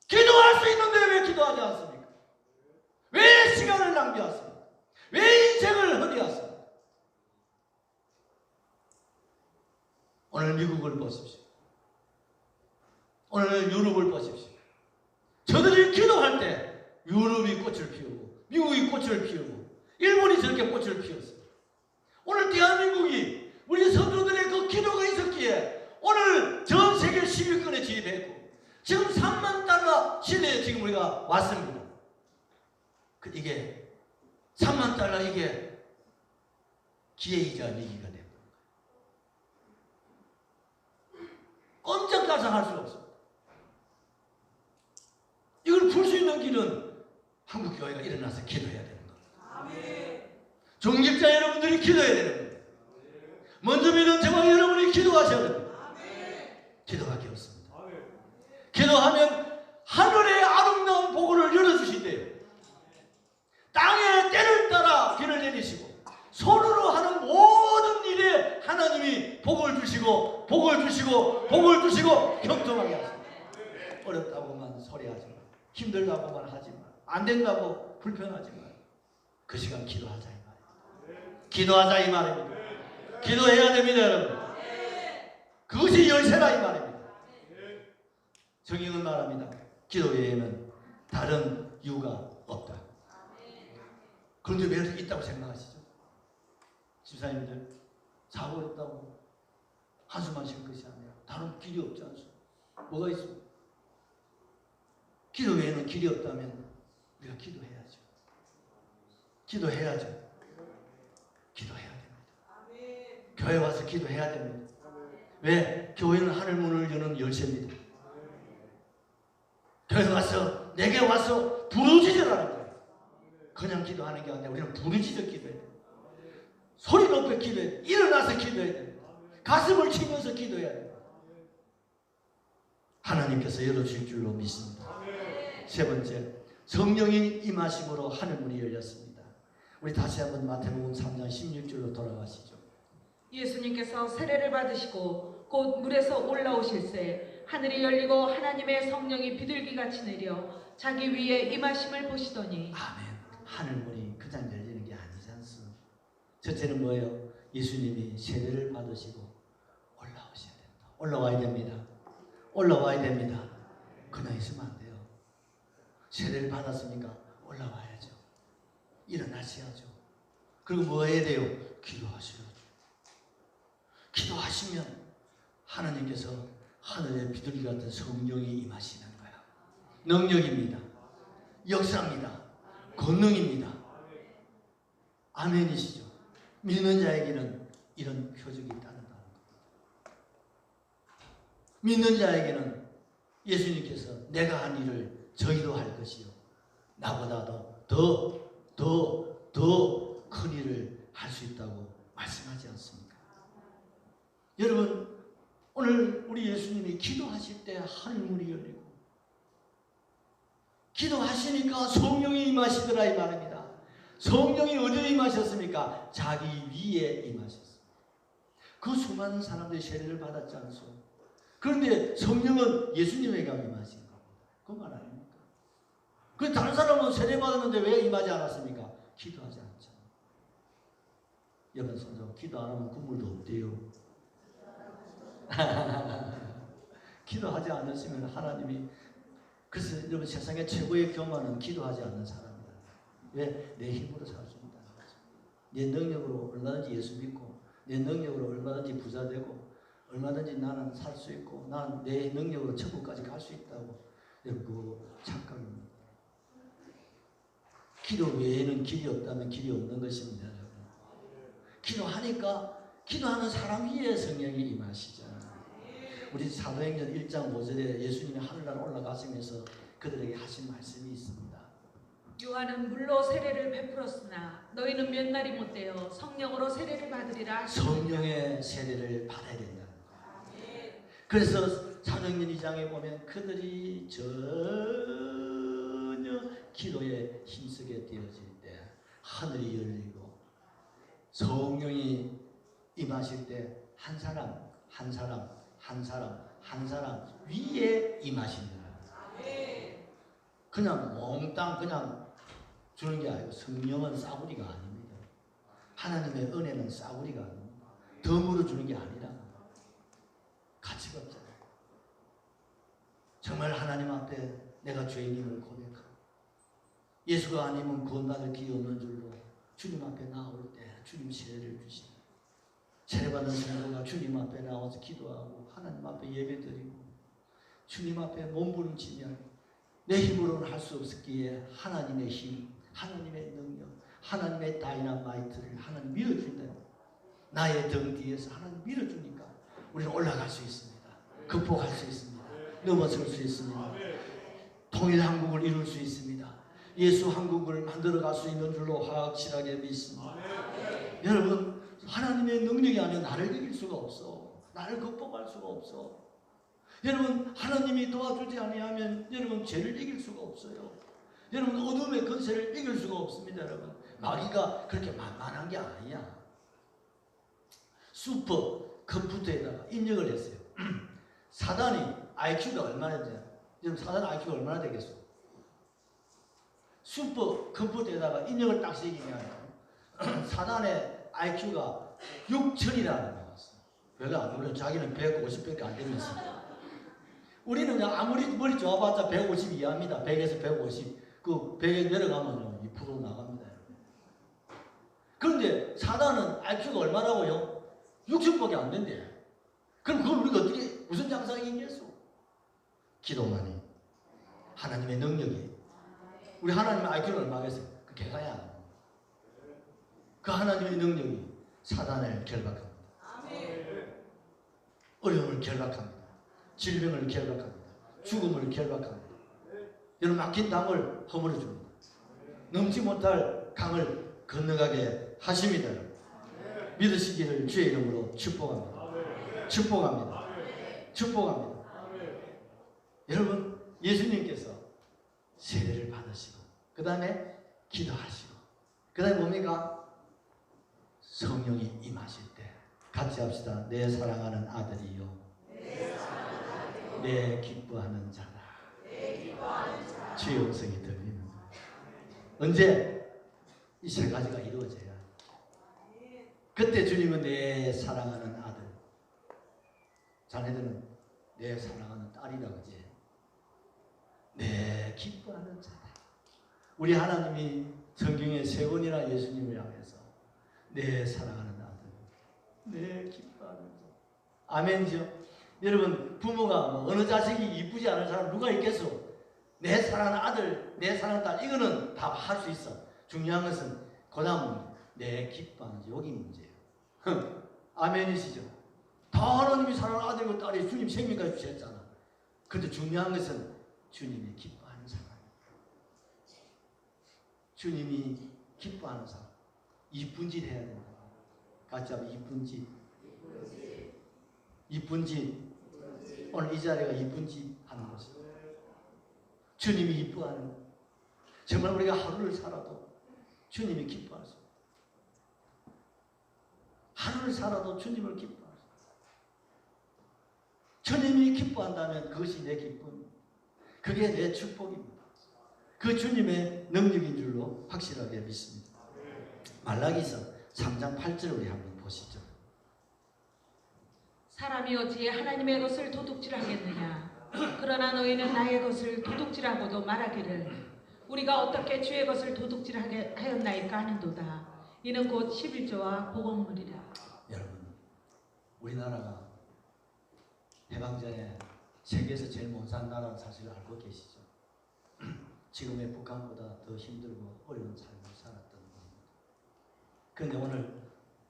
기도할 수 있는데 왜 기도하지 않습니까? 왜 시간을 낭비하십니까? 왜 인생을 허비하십니까? 오늘 미국을 보십시오. 오늘 유럽을 보십시오. 저들이 기도할 때 유럽이 꽃을 피우고 미국이 꽃을 피우고 일본이 저렇게 꽃을 피웠어요. 오늘 대한민국이 우리 선조들의 그 기도가 있었기에 오늘 전 세계 10위권에 진입했고 지금 3만 달러 시대에 지금 우리가 왔습니다. 이게 3만 달러 이게 기회이자 위기가 됩니다. 꼼짝달싹 할 수가 없습니다. 이걸 풀 수 있는 길은 한국교회가 일어나서 기도해야 되는 겁니다. 종직자 여러분들이 기도해야 되는 겁니다. 먼저 믿은 저와 여러분이 기도하셔야 됩니다. 기도밖에 없습니다. 기도하면 하늘의 아름다운 복을 열어주신대요. 땅의 때를 따라 비를 내리시고 손으로 하는 모든 일에 하나님이 복을 주시고 복을 주시고 복을 주시고 형통하게 하십니다. 어렵다고만 소리하지 마. 힘들다고만 하지 마. 안 된다고 불편하지 마. 그 시간 기도하자 이 말입니다. 기도하자 이 말입니다. 기도해야 됩니다 여러분. 그것이 열쇠라 이 말입니다. 성경은 말합니다. 기도 외에는 다른 이유가 없다. 그런데 왜 이렇게 있다고 생각하시죠? 집사님들 사고 있다고 한숨 안 쉴 것이 아니라 다른 길이 없지 않습니까? 뭐가 있습니까? 기도 외에는 길이 없다면 우리가 기도해야죠. 기도해야죠. 기도해야 됩니다. 교회 와서 기도해야 됩니다. 왜? 교회는 하늘문을 여는 열쇠입니다. 교회 와서 내게 와서 부르짖으라는 거예요. 그냥 기도하는 게 아니라 우리는 부르짖어 기도해야 돼요. 소리 높여 기도해야 돼요. 일어나서 기도해야 돼요. 가슴을 치면서 기도해야 돼요. 하나님께서 열어주실 줄로 믿습니다. 세 번째, 성령이 임하심으로 하늘문이 열렸습니다. 우리 다시 한번 마태복음 3장 16절로 돌아가시죠. 예수님께서 세례를 받으시고 곧 물에서 올라오실새 하늘이 열리고 하나님의 성령이 비둘기같이 내려 자기 위에 임하심을 보시더니 아멘. 하늘문이 그냥 열리는 게 아니지 않습니까? 첫째는 뭐예요? 예수님이 세례를 받으시고 올라오셔야 된다. 올라와야 됩니다. 올라와야 됩니다. 그냥 있으면 안 돼요. 세례를 받았으니까 올라와야죠. 일어나셔야죠. 그리고 뭐 해야 돼요? 기도하셔야죠. 기도하시면 하나님께서 하늘의 비둘기 같은 성령이 임하시는 거야. 능력입니다. 역사입니다. 권능입니다. 아멘이시죠. 믿는 자에게는 이런 표적이 있다는 겁니다. 믿는 자에게는 예수님께서 내가 한 일을 저희도 할 것이요 나보다도 더 큰 일을 할 수 있다고 말씀하지 않습니까? 여러분, 오늘 우리 예수님이 기도하실 때 하늘문이 열리고 기도하시니까 성령이 임하시더라 이 말입니다. 성령이 어디에 임하셨습니까? 자기 위에 임하셨습니다. 그 수많은 사람들이 세례를 받았지 않소? 그런데 성령은 예수님에게 임하신 겁니다. 그 말 아닙니까? 그 다른 사람은 세례 받았는데 왜 임하지 않았습니까? 기도하지 않잖아요. 여러분 손잡고 기도 안 하면 국물도 없대요. 기도하지 않으시면 하나님이, 그래서 여러분 세상의 최고의 교만은 기도하지 않는 사람이다. 왜? 내 힘으로 살 수 있다는 거죠. 내 능력으로 얼마든지 예수 믿고 내 능력으로 얼마든지 부자 되고 얼마든지 나는 살 수 있고 난 내 능력으로 천국까지 갈 수 있다고. 여러분 그 착각입니다. 기도 외에는 길이 없다면 길이 없는 것입니다. 여러분. 기도하니까 기도하는 사람 위에 성령이 임하시잖아요. 우리 사도행전 1장 5절에 예수님이 하늘나라 올라가시면서 그들에게 하신 말씀이 있습니다. 요한은 물로 세례를 베풀었으나 너희는 몇 날이 못되어 성령으로 세례를 받으리라. 성령의 세례를 받아야 된다는 거예요. 그래서 사도행전 2장에 보면 그들이 전혀 기도에 힘쓰게 되어질 때 하늘이 열리고 성령이 임하실 때 한 사람 위에 임하신다. 그냥 몽땅 그냥 주는 게 아니고 성령은 싸구리가 아닙니다. 하나님의 은혜는 싸구리가 아닙니다. 덤으로 주는 게 아니라 가치가 없잖아요. 정말 하나님 앞에 내가 죄인임을 고백하고 예수가 아니면 구원받을 길이 없는 줄로 주님 앞에 나올 때 주님 세례를 주시고 세례받는 성도가 주님 앞에 나와서 기도하고 하나님 앞에 예배드리고 주님 앞에 몸부림치면 내 힘으로는 할 수 없었기에 하나님의 힘, 하나님의 능력, 하나님의 다이너마이트를 하나님 밀어준다. 나의 등 뒤에서 하나님 밀어주니까 우리는 올라갈 수 있습니다. 극복할 수 있습니다. 넘어설 수 있습니다. 통일 한국을 이룰 수 있습니다. 예수 한국을 만들어갈 수 있는 줄로 확실하게 믿습니다. 여러분, 하나님의 능력이 아니면 나를 이길 수가 없어. 나를 극복할 수가 없어. 여러분, 하나님이 도와주지 아니하면 여러분 죄를 이길 수가 없어요. 여러분, 어둠의 권세를 이길 수가 없습니다. 여러분, 마귀가 그렇게 만만한 게 아니야. 슈퍼 컴퓨터에다가 입력을 했어요. 사단이 IQ가 얼마나 되냐? 여러분, 사단 IQ가 얼마나 되겠어? 슈퍼 컴퓨터에다가 입력을 딱 시키면 사단의 IQ가 6천이라는 거 나왔어. 별로 안 물론 자기는 150밖에 안 되면서. 우리는 그냥 아무리 머리 좋아봤자 150 이하입니다. 100에서 150. 그 100에 내려가면요 2% 나갑니다. 그런데 사단은 IQ가 얼마라고요? 6천밖에 안 된대. 그럼 그걸 우리가 어떻게 무슨 장사가 있겠어? 기도만이, 하나님의 능력이. 우리 하나님의 IQ는 얼마겠어요? 그 개가야. 그 하나님의 능력이 사단을 결박합니다. 어려움을 결박합니다. 질병을 결박합니다. 죽음을 결박합니다. 여러분, 막힌 담을 허물어 줍니다. 넘지 못할 강을 건너가게 하십니다. 믿으시기를 주의 이름으로 축복합니다. 축복합니다. 축복합니다. 여러분, 예수님께서 세례를 받으시고 그 다음에 기도하시고 그 다음에 뭡니까? 성령이 임하실 때 같이 합시다. 내 사랑하는 아들이요 내 기뻐하는 자다. 주의 음성이 들리는 거예요. 언제? 이 세 가지가 이루어져야. 그때 주님은 내 사랑하는 아들, 자네들은 내 사랑하는 딸이라 그지? 내 기뻐하는 자다. 우리 하나님이 성경에 세 번이나 예수님을 향해서 내 사랑하는 아들, 내 기뻐하는 자. 아멘이죠? 여러분, 부모가 뭐 어느 자식이 이쁘지 않은 사람 누가 있겠어? 내 사랑하는 아들, 내 사랑하는 딸, 이거는 다 할 수 있어. 중요한 것은 그 다음은 내 기뻐하는 자. 여기 문제예요. 아멘이시죠? 다 하나님이 사랑하는 아들과 딸이 주님 생명까지 주셨잖아. 근데 중요한 것은 주님이 기뻐하는 사람입니다. 주님이 기뻐하는 사람. 이쁜 짓 해야 된다. 같이 한번 이쁜 짓. 이쁜 짓. 오늘 이 자리가 이쁜 짓 하는 것입니다. 주님이 이뻐하는 것. 정말 우리가 하루를 살아도 주님이 기뻐하십니다. 하루를 살아도 주님을 기뻐하십니다. 주님이 기뻐한다면 그것이 내 기쁨, 그게 내 축복입니다. 그 주님의 능력인 줄로 확실하게 믿습니다. 말라기서 3장 8절 우리 한번 보시죠. 사람이 어찌 하나님의 것을 도둑질하겠느냐? 그러나 너희는 나의 것을 도둑질하고도 말하기를 우리가 어떻게 주의 것을 도둑질하였나이까 하는도다. 이는 곧 11조와 복음물이라. 여러분, 우리나라가 해방 전에 세계에서 제일 못 산 나라는 사실을 알고 계시죠? 지금의 북한보다 더 힘들고 어려운 삶을 살았던 겁니다. 그런데 오늘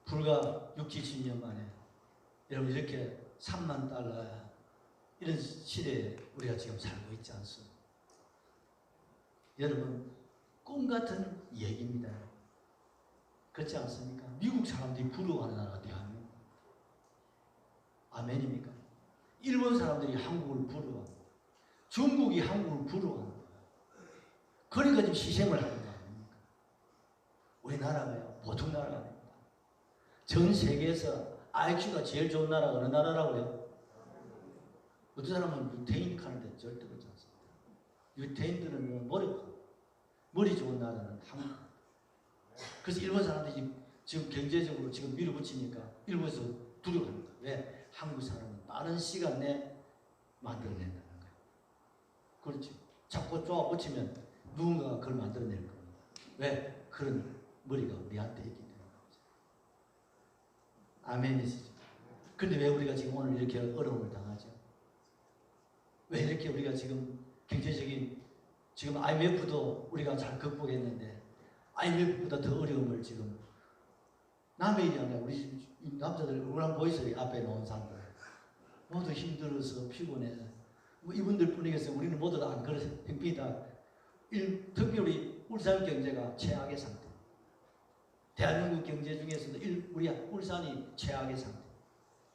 불과 60, 70년 만에 여러분 이렇게 3만 달러 이런 시대에 우리가 지금 살고 있지 않습니까? 여러분 꿈 같은 얘기입니다. 그렇지 않습니까? 미국 사람들이 부러워하는 나라가 대한민국. 아멘입니까? 일본 사람들이 한국을 부러워합니다. 중국이 한국을 부러워합니다. 그러니까 지금 희생을 하는 거 아닙니까? 우리나라가요, 보통 나라가 아닙니다. 전 세계에서 IQ가 제일 좋은 나라가 어느 나라라고요? 어떤 사람은 유태인 하는데 절대 그렇지 않습니다. 유태인들은 머리 좋은 나라는 한국. 그래서 일본 사람들이 지금 경제적으로 지금 밀어붙이니까 일본에서 두려워합니다. 왜? 한국 사람은 빠른 시간 내에 만들어낸다는 거예요. 그렇죠. 자꾸 쪼아붙이면 누군가가 그걸 만들어낼 겁니다. 왜? 그런 머리가 우리한테 있기 때문에. 아멘이시죠. 근데 왜 우리가 지금 오늘 이렇게 어려움을 당하죠? 왜 이렇게 우리가 지금 경제적인 지금 IMF도 우리가 잘 극복했는데 IMF보다 더 어려움을 지금 남의 일이 아니라 우리 남자들 얼굴 보이세요? 앞에 나온 사람들 모두 힘들어서 피곤해서 뭐 이분들 뿐이겠어요. 우리는 모두 다 안 그래서 팽팽이다. 특히 우리 울산 경제가 최악의 상태. 대한민국 경제 중에서도 우리 울산이 최악의 상태.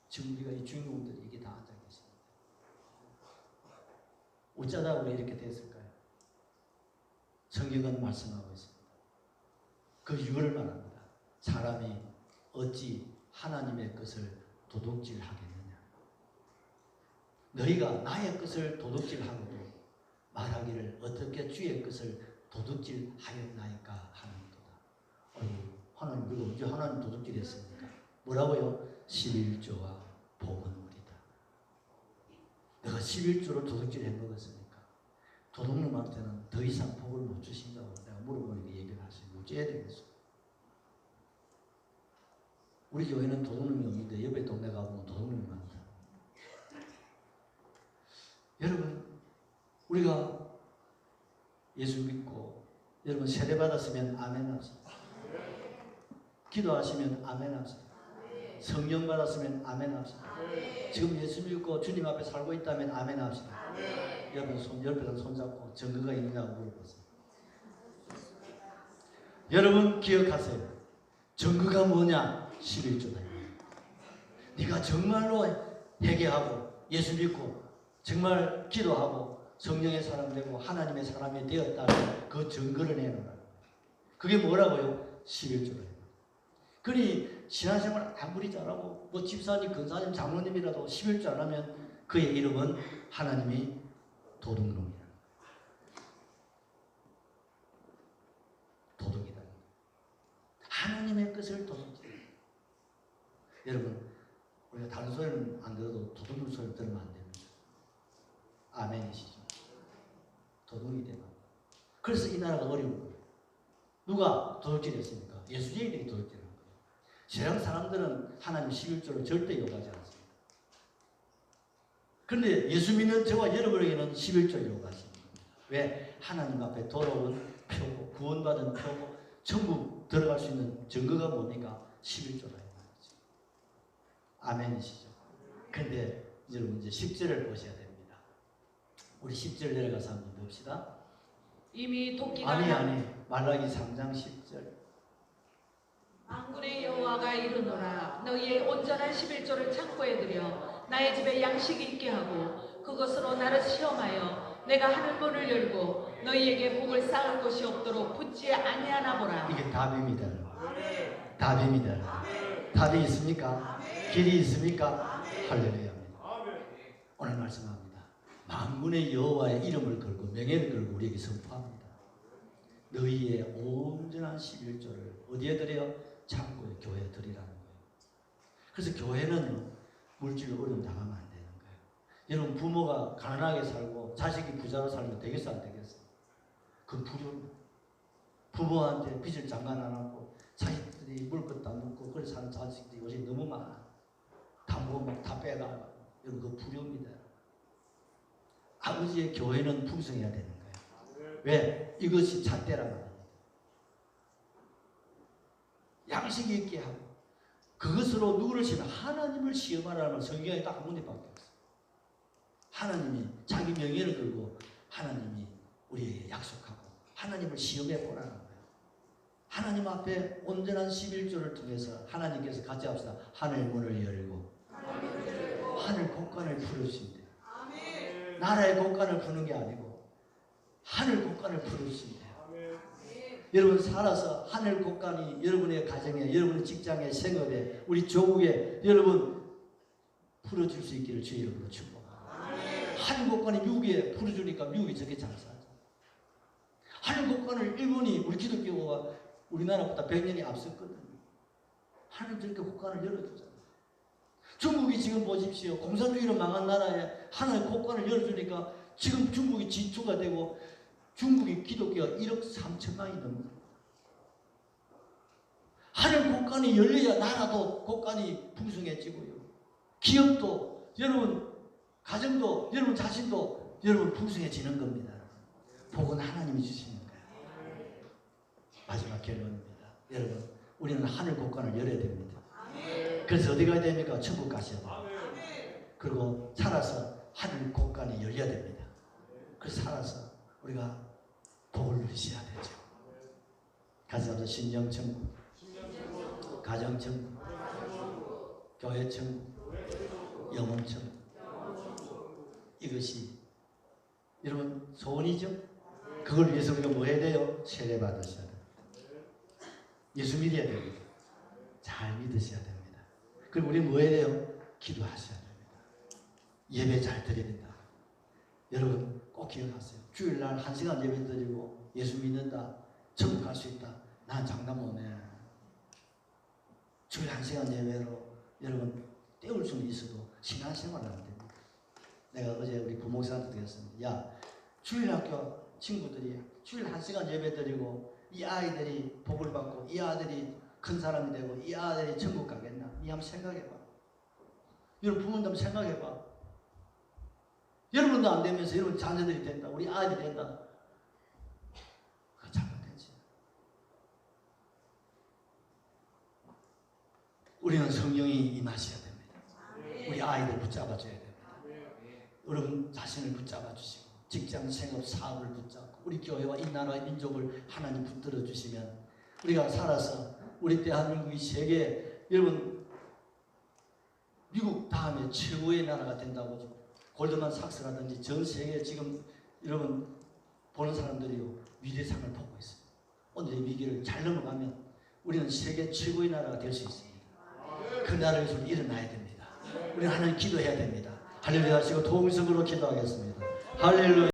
지금 우리가 이 주인공들이 이게 다 앉아 계십니다. 어쩌다 왜 이렇게 됐을까요? 성경은 말씀하고 있습니다. 그 이유를 말합니다. 사람이 어찌 하나님의 것을 도둑질하겠느냐. 너희가 나의 것을 도둑질하고도 말하기를 어떻게 주의 것을 도둑질하였나이까 하는도다. 하나님 그리고 언제 하나님 도둑질했습니까? 뭐라고요? 11조와 복음물이다. 내가 11조를 도둑질해 먹었으니까 도둑놈한테는 더 이상 복을 못 주신다고 내가 물어보니까 얘기를 하시고 어째야 되겠어? 우리 교회는 도둑놈이 없는데 옆에 동네 가보면 도둑놈이 많다. 여러분 우리가 예수 믿고 여러분 세례 받았으면 아멘 하세요. 기도하시면 아멘 하세요. 성령 받았으면 아멘 하세요. 지금 예수 믿고 주님 앞에 살고 있다면 아멘 합시다. 여러분 옆에서 손잡고 증거가 있느냐고 물어보세요. 여러분 기억하세요. 증거가 뭐냐? 11조다. 네가 정말로 회개하고 예수 믿고 정말 기도하고 성령의 사람 되고 하나님의 사람이 되었다면 그 증거를 내놓으라. 그게 뭐라고요? 11조다. 그러니 신앙생활 아무리 잘하고 뭐 집사님, 근사님, 장로님이라도 11조 안 하면 그의 이름은 하나님이 도둑놈이야. 도둑이다. 하나님의 것을 도둑질. 여러분 우리가 다른 소리는 안 들어도 도둑놈 소리 들으면 안 됩니다. 아멘이시죠? 도둑이 되면. 그래서 이 나라가 어려운 거예요. 누가 도둑질했습니까? 예수쟁이들이 도둑질한 거예요. 세상 사람들은 하나님 11조를 절대 요구하지 않습니다. 그런데 예수 믿는 저와 여러분에게는 11조 요구하십니다. 왜? 하나님 앞에 돌아온 표고 구원받은 표고 천국 들어갈 수 있는 증거가 뭡니까? 11조라 말이죠. 아멘이시죠? 근데 여러분 이제 10절을 보셔야 됩니다. 우리 10절 내려가서 한번 봅시다. 이미 도끼가 아니 말라기 3장 10절. 만군의 여호와가 이르노라 너희의 온전한 11조를 창고에 들여 나의 집에 양식이 있게 하고 그것으로 나를 시험하여 내가 하늘 문을 열고 너희에게 복을 쌓을 곳이 없도록 붙지 아니하나 보라. 이게 답입니다. 답입니다. 답이 있습니까? 길이 있습니까? 할렐루야입니다. 오늘 말씀합니다. 만군의 여호와의 이름을 걸고 명예를 걸고 우리에게 선포합니다. 너희의 온전한 11조를 어디에 드려? 창고에, 교회에 드리라는 거예요. 그래서 교회는 물질 어려움 당하면 안 되는 거예요. 여러분 부모가 가난하게 살고 자식이 부자로 살면 되겠어 안 되겠어? 그건 불효입니다. 부모한테 빚을 장관 안 하고 자식들이 물것도 안 먹고 그래 사는 자식들이 요새 너무 많아. 담보 막 다 빼가. 여러분 그거 불효입니다. 아버지의 교회는 풍성해야 되는 거예요. 왜? 이것이 잣대라는 겁니다. 양식이 있게 하고 그것으로 누구를 시험해? 하나님을 시험하라는 성경에 딱 한 군데밖에 없어요. 하나님이 자기 명예를 걸고 하나님이 우리에게 약속하고 하나님을 시험해 보라는 거예요. 하나님 앞에 온전한 11조를 통해서 하나님께서 같이 합시다. 하늘 문을 열고 하늘 곳간을 풀으신대. 나라의 곳간을 푸는 게 아니고 하늘 곳간을 풀으신대. 여러분 살아서 하늘 곳간이 여러분의 가정에, 여러분의 직장에, 생업에, 우리 조국에 여러분 풀어줄 수 있기를 주의 이름으로 축복합니다. 하늘 곳간이 미국에 풀어주니까 미국이 저렇게 잘 살죠. 하늘 곳간을 일본이 우리 기독교가 우리나라보다 100년이 앞섰거든요. 하늘 저렇게 곳간을 열어주잖아요. 중국이 지금 보십시오. 공산주의로 망한 나라에 하늘 곳간을 열어주니까 지금 중국이 지주가 되고 중국의 기독교가 1억 3천만이 넘는 거예요. 하늘 곳간이 열려야 나라도 곳간이 풍성해지고요. 기업도 여러분 가정도 여러분 자신도 여러분 풍성해지는 겁니다. 복은 하나님이 주시는 거예요. 마지막 결론입니다. 여러분 우리는 하늘 곳간을 열어야 됩니다. 그래서 어디 가야 됩니까? 천국 가셔야 됩니다. 그리고 살아서 하늘 곳간이 열려야 됩니다. 그래서 살아서 우리가 복을 누리셔야 되죠. 가서 신령천국, 가정천국, 교회천국, 영혼천국. 이것이 여러분 소원이죠? 그걸 위해서 우리가 뭐 해야 돼요? 세례 받으셔야 됩니다. 예수 믿어야 됩니다. 잘 믿으셔야 됩니다. 그리고 우리 뭐 해야 돼요? 기도하셔야 됩니다. 예배 잘 드려야 된다. 여러분 꼭 기억하세요. 주일날 1시간 예배 드리고 예수 믿는다. 천국 갈 수 있다. 난 장담 못해. 주일 1시간 예배로 여러분 때울 수는 있어도 신앙생활은 안 됩니다. 내가 어제 우리 부목사한테 드렸습니다. 야 주일학교 친구들이 주일 1시간 예배 드리고 이 아이들이 복을 받고 이 아들이 큰 사람이 되고 이 아들이 천국 가겠나? 니 한번 생각해봐. 여러분 부모님 한번 생각해봐. 여러분도 안 되면서 여러분 자녀들이 된다. 우리 아이들이 된다. 그거 잘못되지. 우리는 성령이 임하셔야 됩니다. 우리 아이들 붙잡아줘야 됩니다. 여러분 자신을 붙잡아 주시고 직장, 생업, 사업을 붙잡고 우리 교회와 이 나라의 민족을 하나님 붙들어 주시면 우리가 살아서 우리 대한민국이 세계 여러분 미국 다음에 최고의 나라가 된다고 골드만 삭스라든지 전 세계 지금 여러분 보는 사람들이 위대상을 보고 있어요. 오늘 이 위기를 잘 넘어가면 우리는 세계 최고의 나라가 될 수 있습니다. 그 나라를 위해서 일어나야 됩니다. 우리는 하나님 기도해야 됩니다. 할렐루야 하시고 동성으로 기도하겠습니다. 할렐루야.